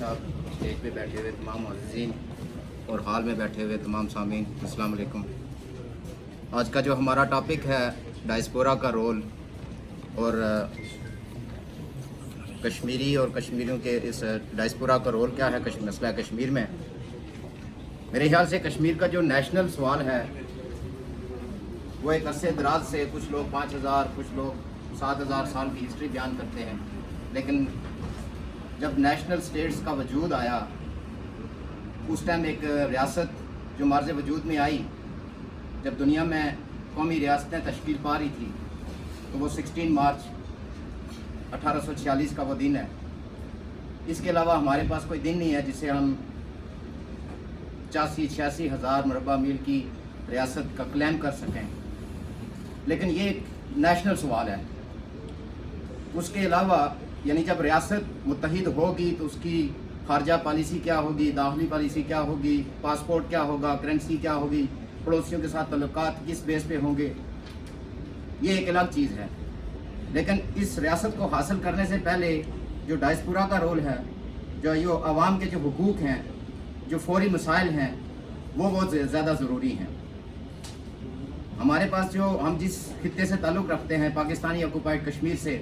साहब, स्टेज पे बैठे हुए तमाम मुअज़्ज़िज़ीन और हाल में बैठे हुए तमाम सामीन, अस्सलाम वालेकुम। आज का जो हमारा टॉपिक है डायस्पोरा का रोल और कश्मीरी और कश्मीरियों के इस डायस्पोरा का रोल क्या है मसला कश्मीर में। मेरे ख्याल से कश्मीर का जो नेशनल सवाल है वो एक अरसे दराज से कुछ लोग 5000 कुछ लोग 7000 साल की हिस्ट्री बयान करते हैं, लेकिन जब नेशनल स्टेट्स का वजूद आया उस टाइम एक रियासत जो मार्ज़ वजूद में आई, जब दुनिया में कौमी रियासतें तश्कील पा रही थी, तो वो 16 मार्च 1846 का वो दिन है। इसके अलावा हमारे पास कोई दिन नहीं है जिसे हम 85-86 हज़ार मुरबा मील की रियासत का क्लेम कर सकें, लेकिन ये एक नेशनल सवाल है। उसके अलावा यानी जब रियासत मुत्तहिद होगी तो उसकी खारजा पॉलिसी क्या होगी, दाखिली पॉलिसी क्या होगी, पासपोर्ट क्या होगा, करेंसी क्या होगी, पड़ोसियों के साथ तल्लुकात किस बेस पे होंगे, ये एक अलग चीज़ है। लेकिन इस रियासत को हासिल करने से पहले जो डायस्पोरा का रोल है, जो आवाम के जो हुकूक हैं, जो फौरी मसाइल हैं, वो बहुत ज़्यादा ज़रूरी हैं। हमारे पास जो हम जिस खित्ते से ताल्लुक़ रखते हैं, पाकिस्तानी ऑक्युपाइड कश्मीर से,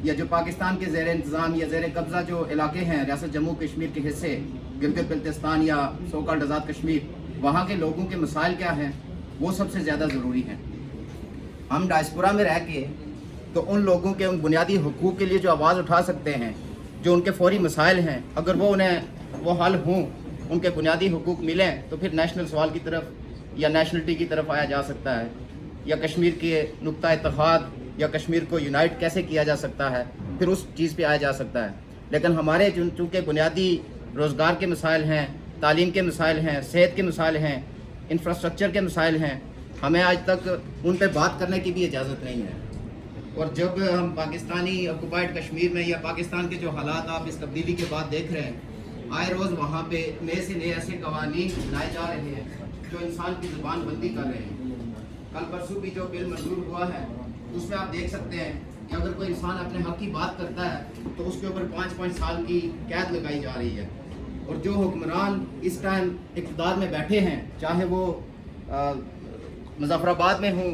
या जो पाकिस्तान के ज़ेर इंतज़ाम या ज़ेर कब्ज़ा जो इलाके हैं, रियासत जम्मू कश्मीर के हिस्से, गिलगित बल्तिस्तान या सोकल्ड आज़ाद कश्मीर, वहाँ के लोगों के मसाइल क्या हैं, वो सबसे ज़्यादा ज़रूरी हैं। हम डायस्पोरा में रह के तो उन लोगों के उन बुनियादी हुकूक के लिए जो आवाज़ उठा सकते हैं, जो उनके फौरी मसाइल हैं, अगर वो हल हों, उनके बुनियादी हुकूक मिलें, तो फिर नेशनल सवाल की तरफ या नेशनलिटी की तरफ आया जा सकता है, या कश्मीर के नुक्ता इत्तेहाद या कश्मीर को यूनाइट कैसे किया जा सकता है, फिर उस चीज़ पे आया जा सकता है। लेकिन हमारे चूँकि बुनियादी रोज़गार के मसाइल हैं, तालीम के मसाइल हैं, सेहत के मसाइल हैं, इंफ्रास्ट्रक्चर के मसाइल हैं, हमें आज तक उन पर बात करने की भी इजाज़त नहीं है। और जब हम पाकिस्तानी ऑक्युपाइड कश्मीर में या पाकिस्तान के जो हालात आप इस तब्दीली के बाद देख रहे हैं, आए रोज़ वहाँ पे नए से नए ऐसे कवानीन लाए जा रहे हैं जो इंसान की ज़ुबान बंदी कर रहे हैं। कल परसों भी जो बिल मंजूर हुआ है उसमें आप देख सकते हैं कि अगर कोई इंसान अपने हक़ की बात करता है तो उसके ऊपर 5-5 साल की कैद लगाई जा रही है। और जो हुक्मरान इस टाइम इक़्तिदार में बैठे हैं, चाहे वो मुज़फ़्फ़राबाद में हों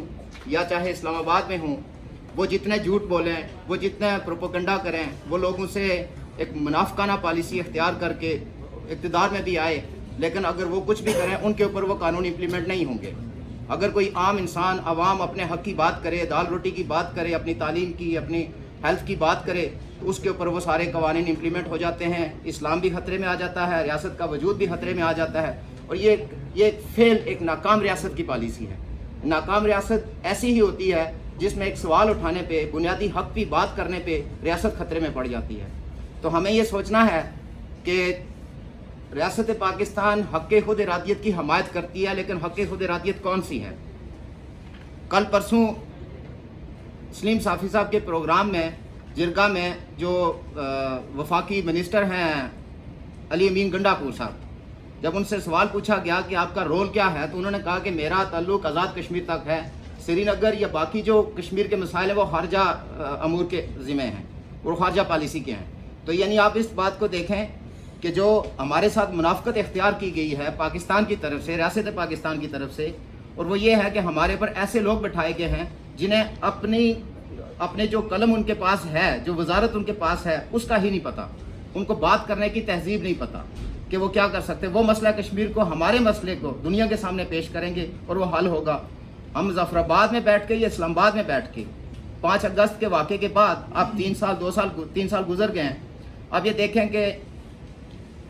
या चाहे इस्लामाबाद में हों, वो जितने झूठ बोलें, वो जितने प्रोपोगंडा करें, वो लोगों से एक मुनाफिकाना पॉलिसी इख्तियार करके इक़्तिदार में भी आए, लेकिन अगर वो कुछ भी करें उनके ऊपर वो कानून इम्प्लीमेंट नहीं होंगे। अगर कोई आम इंसान आवाम अपने हक़ की बात करे, दाल रोटी की बात करे, अपनी तालीम की, अपनी हेल्थ की बात करे, तो उसके ऊपर वो सारे कवानीन इम्प्लीमेंट हो जाते हैं। इस्लाम भी खतरे में आ जाता है, रियासत का वजूद भी खतरे में आ जाता है। और ये एक नाकाम रियासत की पॉलिसी है। नाकाम रियासत ऐसी ही होती है जिसमें एक सवाल उठाने पे, बुनियादी हक़ की बात करने पे रियासत खतरे में पड़ जाती है। तो हमें ये सोचना है कि रियासत पाकिस्तान हक़ खुद इरादियत की हमायत करती है, लेकिन हक़ खुद इरादियत कौन सी है। कल परसों सलीम साफ़ी साहब के प्रोग्राम में जिरगा में जो वफाकी मिनिस्टर हैं अली अमीन गंडापुर साहब, जब उनसे सवाल पूछा गया कि आपका रोल क्या है, तो उन्होंने कहा कि मेरा ताल्लुक़ आज़ाद कश्मीर तक है, श्रीनगर या बाकी जो कश्मीर के मसाइल हैं वो खारजा अमूर के ज़िम्मे हैं, वो खारजा पॉलिसी के हैं। तो यानी आप इस बात को देखें कि जो हमारे साथ मुनाफ़क़त इख्तियार की गई है पाकिस्तान की तरफ से, रियासत पाकिस्तान की तरफ से, और वो ये है कि हमारे पर ऐसे लोग बैठाए गए हैं जिन्हें अपने जो कलम उनके पास है, जो वजारत उनके पास है, उसका ही नहीं पता, उनको बात करने की तहजीब नहीं पता कि वो क्या कर सकते। वो मसला कश्मीर को, हमारे मसले को दुनिया के सामने पेश करेंगे और वो हल होगा। हम मुज़फ़्फ़राबाद में बैठ के या इस्लामाबाद में बैठ के 5 अगस्त के वाक़े के बाद अब 3 साल गुजर गए हैं। अब ये देखें कि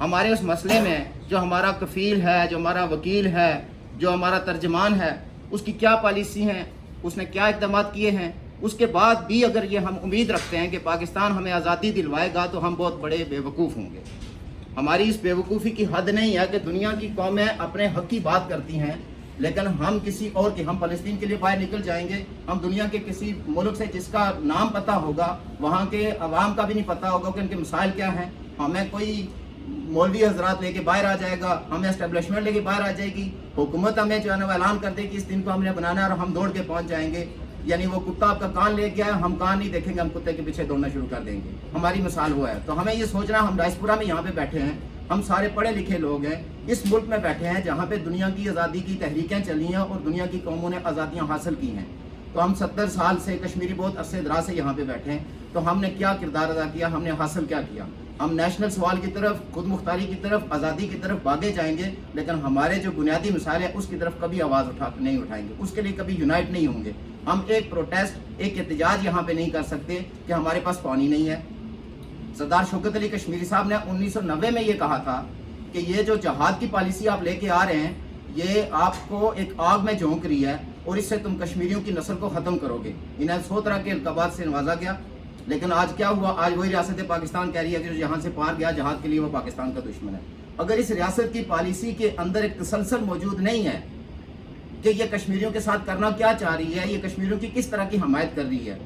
हमारे उस मसले में जो हमारा कफ़ील है, जो हमारा वकील है, जो हमारा तर्जमान है, उसकी क्या पॉलिसी हैं, उसने क्या इक़दाम किए हैं। उसके बाद भी अगर ये हम उम्मीद रखते हैं कि पाकिस्तान हमें आज़ादी दिलवाएगा तो हम बहुत बड़े बेवकूफ़ होंगे। हमारी इस बेवकूफ़ी की हद नहीं है कि दुनिया की कौमें अपने हक़ की बात करती हैं, लेकिन हम किसी और की, हम फ़लस्तीन के लिए बाहर निकल जाएंगे, हम दुनिया के किसी मुल्क से जिसका नाम पता होगा, वहाँ के अवाम का भी नहीं पता होगा कि उनके मसाइल क्या हैं, हमें कोई मौलवी हजरात लेके बाहर आ जाएगा, हमें एस्टेब्लिशमेंट लेके बाहर आ जाएगी, हुकूमत हमें जो है ना ऐलान कर देगी इस दिन को हमने बनाना है और हम दौड़ के पहुँच जाएंगे। یعنی وہ کتا آپ کا کان لے گیا ہے، ہم کان نہیں دیکھیں گے، ہم کتے کے پیچھے دوڑنا شروع کر دیں گے. ہماری مثال وہ ہے. تو ہمیں یہ سوچنا، ہم ڈائسپورا میں یہاں پہ بیٹھے ہیں، ہم سارے پڑھے لکھے لوگ ہیں، اس ملک میں بیٹھے ہیں جہاں پہ دنیا کی آزادی کی تحریکیں چلی ہیں اور دنیا کی قوموں نے آزادیاں حاصل کی ہیں. تو ہم 70 سال سے کشمیری بہت عرصے دراز سے یہاں پہ بیٹھے ہیں. تو ہم نے کیا کردار ادا کیا، ہم نے حاصل کیا کیا؟ ہم نیشنل سوال کی طرف، خود مختاری کی طرف، آزادی کی طرف بھاگے جائیں گے، لیکن ہمارے جو بنیادی مسائل ہیں اس کی طرف کبھی آواز نہیں اٹھائیں گے، اس کے لیے کبھی یونائٹ نہیں ہوں گے. ہم ایک پروٹیسٹ، ایک احتجاج یہاں پہ نہیں کر سکتے کہ ہمارے پاس پانی نہیں ہے. سردار شوکت علی کشمیری صاحب نے 1990 میں یہ کہا تھا کہ یہ جو جہاد کی پالیسی آپ لے کے آ رہے ہیں، یہ آپ کو ایک آگ میں جھونک رہی ہے اور اس سے تم کشمیریوں کی نسل کو ختم کرو گے. انہیں 100 طرح کے القابات سے نوازا گیا، لیکن آج کیا ہوا؟ آج وہی ریاست پاکستان کہہ رہی ہے کہ جو یہاں سے پار گیا جہاد کے لیے وہ پاکستان کا دشمن ہے. اگر اس ریاست کی پالیسی کے اندر ایک تسلسل موجود نہیں ہے کہ یہ کشمیریوں کے ساتھ کرنا کیا چاہ رہی ہے، یہ کشمیریوں کی کس طرح کی حمایت کر رہی ہے.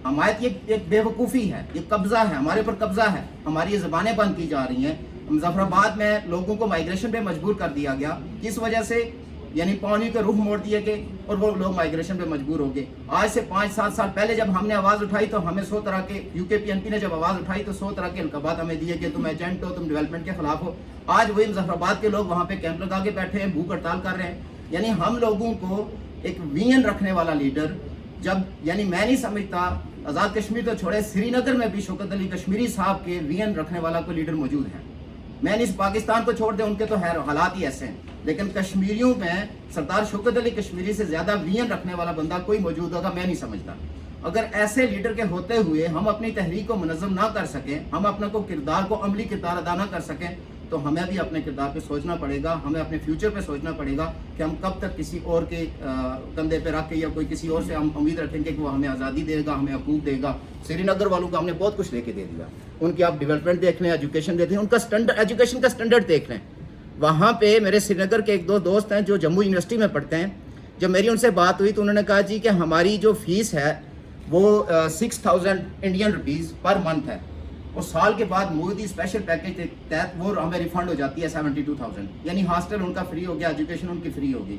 حمایت یہ ایک بے وقوفی ہے، یہ قبضہ ہے، ہمارے پر قبضہ ہے، ہماری یہ زبانیں بند کی جا رہی ہیں. مظفر آباد میں لوگوں کو مائیگریشن پہ مجبور کر دیا گیا، کس وجہ سے؟ یعنی پانی کے رخ موڑ دیے گئے اور وہ لوگ مائیگریشن پہ مجبور ہو گئے. آج سے 5-7 سال پہلے جب ہم نے آواز اٹھائی تو ہمیں 100 طرح کے UKPNP نے جب آواز اٹھائی تو 100 طرح کے القابات ہمیں دیے کہ تم ایجنٹ ہو، تم ڈیولپمنٹ کے خلاف ہو. آج وہی مظفر آباد کے لوگ وہاں پہ کیمپ لگا کے بیٹھے ہیں، بھوک ہڑتال کر رہے ہیں. یعنی ہم لوگوں کو ایک وین رکھنے والا لیڈر، جب یعنی میں نہیں سمجھتا آزاد کشمیر تو چھوڑے، سری نگر میں بھی شوکت علی کشمیری صاحب کے وین رکھنے والا کوئی لیڈر موجود ہے. میں نہیں، پاکستان کو چھوڑ دیں، ان کے تو حالات ہی ایسے ہیں، لیکن کشمیریوں میں سردار شوکت علی کشمیری سے زیادہ وین رکھنے والا بندہ کوئی موجود ہوگا، میں نہیں سمجھتا. اگر ایسے لیڈر کے ہوتے ہوئے ہم اپنی تحریک کو منظم نہ کر سکیں، ہم اپنا کو کردار کو عملی کردار ادا نہ کر سکیں، تو ہمیں بھی اپنے کردار پہ سوچنا پڑے گا، ہمیں اپنے فیوچر پہ سوچنا پڑے گا کہ ہم کب تک کسی اور کے کندھے پہ رکھ کے یا کوئی کسی اور سے ہم امید رکھیں گے کہ وہ ہمیں آزادی دے گا، ہمیں حقوق دے گا. سری نگر والوں کو ہم نے بہت کچھ لے کے دے دیا. ان کی آپ ڈیولپمنٹ دیکھ لیں، ایجوکیشن دیکھ لیں، ان کا اسٹینڈرڈ، ایجوکیشن کا اسٹینڈرڈ دیکھ لیں. وہاں پہ میرے سری نگر کے 1-2 دوست ہیں جو جموں یونیورسٹی میں پڑھتے ہیں. جب میری ان سے بات ہوئی تو انہوں نے کہا جی کہ ہماری جو فیس ہے وہ 6000 انڈین روپیز پر منتھ ہے، اور سال کے بعد مودی اسپیشل پیکیج کے تحت وہ ہمیں ریفنڈ ہو جاتی ہے 72,000. یعنی ہاسٹل ان کا فری ہو گیا، ایجوکیشن ان کی فری ہوگی.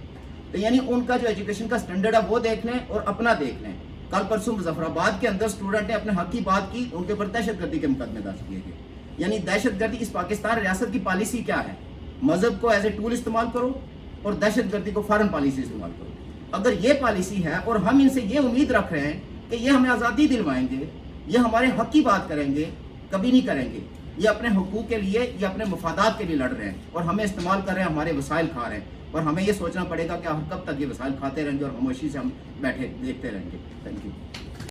تو یعنی ان کا جو ایجوکیشن کا اسٹینڈرڈ ہے وہ دیکھ لیں اور اپنا دیکھ لیں. کل پرسوں مظفر آباد کے اندر اسٹوڈنٹ نے اپنے حق کی بات کی، ان کے اوپر دہشت گردی کے مقدمے درج کیے گئے. یعنی دہشت گردی اس پاکستان ریاست کی پالیسی کیا ہے؟ مذہب کو ایز اے ٹول استعمال کرو اور دہشت گردی کو فارن پالیسی استعمال کرو. اگر یہ پالیسی ہے اور ہم ان سے یہ امید رکھ رہے ہیں کہ یہ ہمیں آزادی دلوائیں گے، یہ ہمارے حق کی بات کریں گے، کبھی نہیں کریں گے. یہ اپنے حقوق کے لیے، یہ اپنے مفادات کے لیے لڑ رہے ہیں اور ہمیں استعمال کر رہے ہیں، ہمارے وسائل کھا رہے ہیں. اور ہمیں یہ سوچنا پڑے گا کہ کب تک یہ وسائل کھاتے رہیں گے اور خاموشی سے ہم بیٹھے دیکھتے رہیں گے. Thank you.